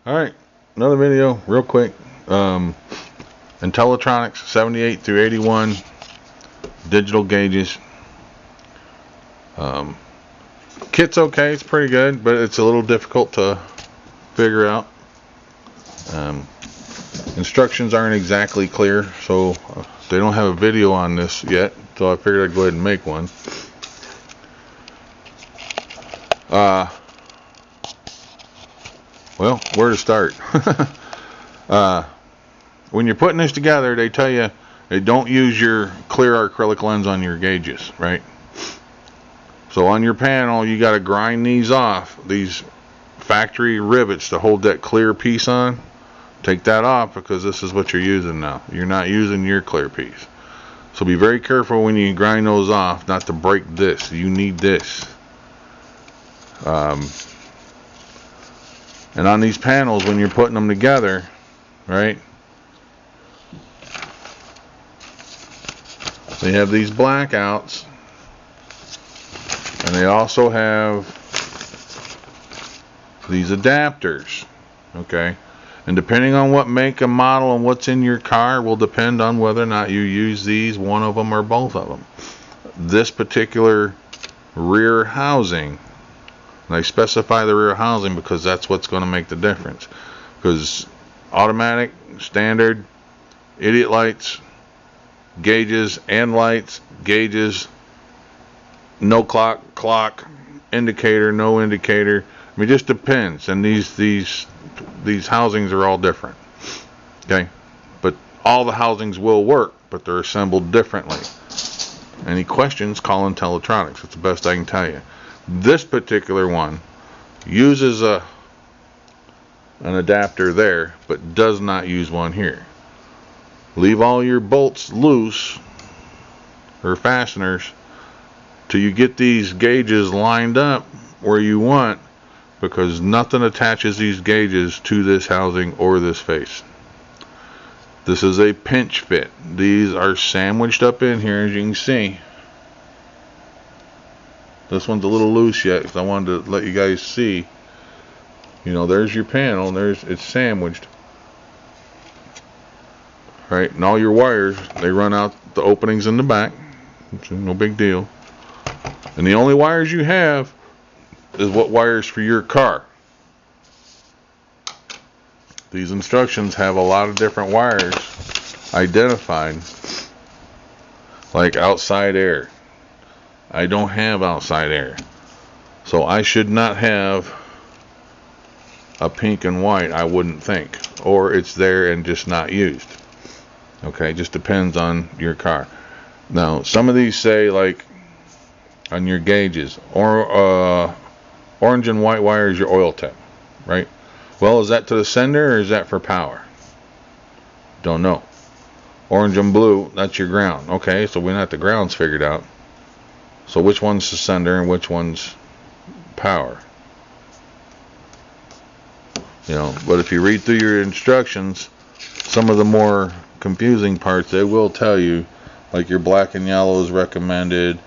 Alright, another video, real quick. Intellitronics 78 through 81 digital gauges. Kit's okay, it's pretty good, but it's a little difficult to figure out. Instructions aren't exactly clear, so they don't have a video on this yet, so I figured I'd go ahead and make one. Well, where to start? When you're putting this together, they tell you don't use your clear acrylic lens on your gauges, right? So on your panel, you got to grind these off, these factory rivets to hold that clear piece on. Take that off because this is what you're using now. You're not using your clear piece. So be very careful when you grind those off not to break this. You need this. And on these panels, when you're putting them together, right, they have these blackouts, and they also have these adapters, okay? And depending on what make and model and what's in your car will depend on whether or not you use these, one of them or both of them. This particular rear housing, and I specify the rear housing because that's what's going to make the difference. Because automatic, standard, idiot lights, gauges and lights, gauges, no clock, indicator, no indicator. I mean, it just depends. And these housings are all different. Okay, but all the housings will work, but they're assembled differently. Any questions? Call intellitronics. It's the best I can tell you. This particular one uses an adapter there, but does not use one here. Leave all your bolts loose or fasteners till you get these gauges lined up where you want, because nothing attaches these gauges to this housing or this face. This is a pinch fit. These are sandwiched up in here, as you can see. This one's a little loose yet because I wanted to let you guys see. You know, there's your panel, and it's sandwiched. Right, and all your wires, they run out the openings in the back. No big deal. And the only wires you have is what wires for your car. These instructions have a lot of different wires identified, like outside air. I don't have outside air, so I should not have a pink and white, I wouldn't think, or it's there and just not used. Okay, just depends on your car. Now, some of these say, like on your gauges, or orange and white wire is your oil temp, right? Well, is that to the sender or is that for power? Don't know. Orange and blue, that's your ground. Okay, so we got the grounds figured out. So which one's the sender and which one's power? You know, but if you read through your instructions, some of the more confusing parts, they will tell you, like your black and yellow is recommended.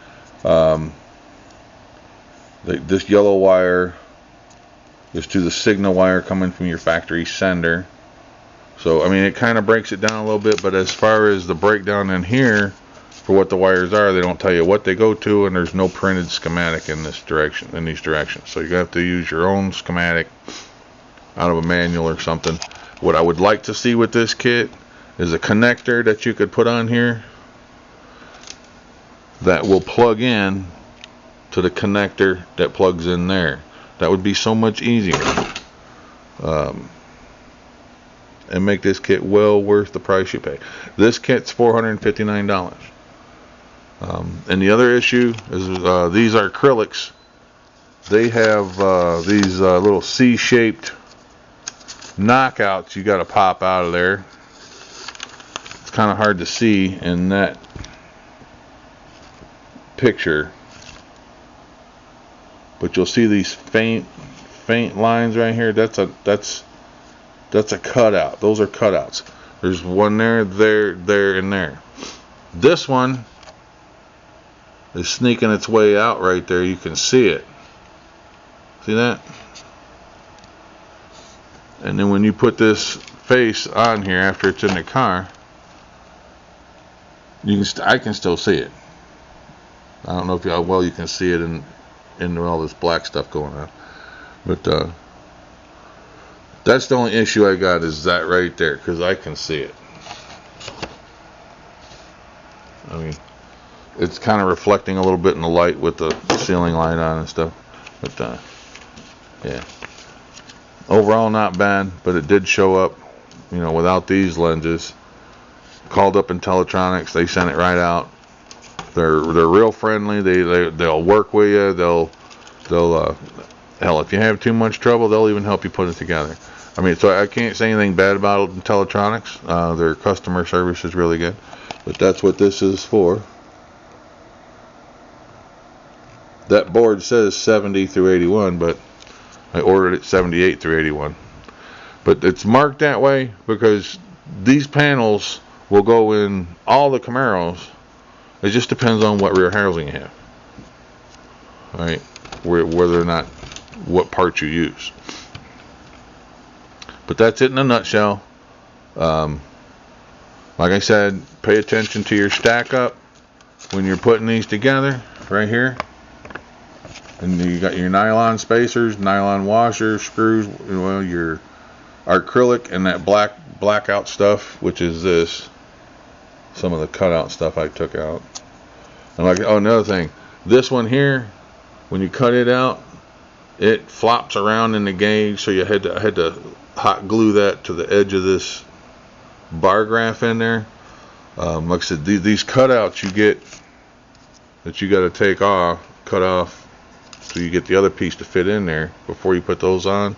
This yellow wire is to the signal wire coming from your factory sender. So, I mean, it kind of breaks it down a little bit, but as far as the breakdown in here for what the wires are, they don't tell you what they go to, and there's no printed schematic in this direction, in these directions. So you have to use your own schematic out of a manual or something. What I would like to see with this kit is a connector that you could put on here that will plug in to the connector that plugs in there. That would be so much easier, and make this kit well worth the price you pay. This kit's $459. And the other issue is these are acrylics. They have these little C-shaped knockouts you got to pop out of there. It's kind of hard to see in that picture, but you'll see these faint lines right here. That's a cutout. Those are cutouts. There's one there, and there. This one is sneaking its way out right there. You can see it. See that? And then when you put this face on here after it's in the car, you can I can still see it. I don't know if how well you can see it in all this black stuff going on, but that's the only issue I got, is that right there, because I can see it. I mean, it's kind of reflecting a little bit in the light with the ceiling light on and stuff, but yeah, overall not bad, but it did show up, you know, without these lenses. Called up intellitronics, they sent it right out. They're real friendly. They'll work with you. They'll hell, if you have too much trouble, they'll even help you put it together. I mean, so I can't say anything bad about intellitronics. Their customer service is really good, but that's what this is for. That board says 70 through 81, but I ordered it 78 through 81. But it's marked that way because these panels will go in all the Camaros. It just depends on what rear housing you have, right? Whether or not what parts you use. But that's it in a nutshell. Like I said, pay attention to your stack up when you're putting these together, right here. And you got your nylon spacers, nylon washers, screws, well, your acrylic, and that blackout stuff, which is this. Some of the cutout stuff I took out. And like, oh, another thing, this one here, when you cut it out, it flops around in the gauge, so I had to hot glue that to the edge of this bar graph in there. Like I said, these cutouts you get that you got to cut off, so you get the other piece to fit in there before you put those on.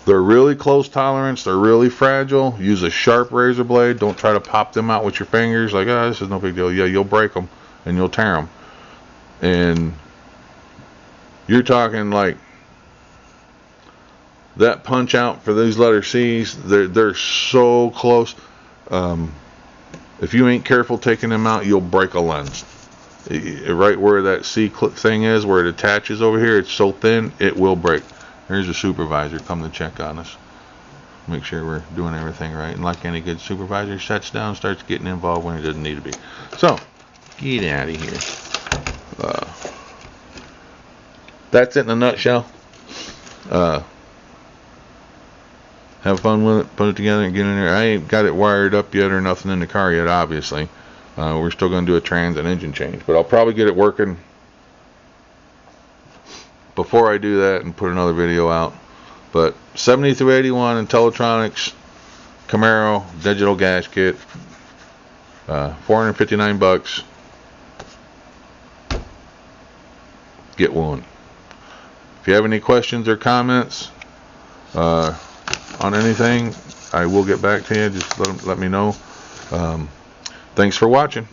They're really close tolerance. They're really fragile. Use a sharp razor blade. Don't try to pop them out with your fingers like, oh, this is no big deal. Yeah, you'll break them and you'll tear them. And you're talking like that punch out for these letter C's. They're so close. If you ain't careful taking them out, you'll break a lens. Right where that C clip thing is, where it attaches over here, it's so thin it will break. Here's a supervisor come to check on us, make sure we're doing everything right, and like any good supervisor, shuts down, starts getting involved when it doesn't need to be. So get out of here. That's it in a nutshell. Have fun with it, put it together and get in there. I ain't got it wired up yet or nothing in the car yet, obviously. We're still going to do a trans and engine change, but I'll probably get it working before I do that and put another video out. But 70 through 81 intellitronics Camaro digital gas kit, $459. Get one. If you have any questions or comments on anything, I will get back to you. Just let me know. Thanks for watching.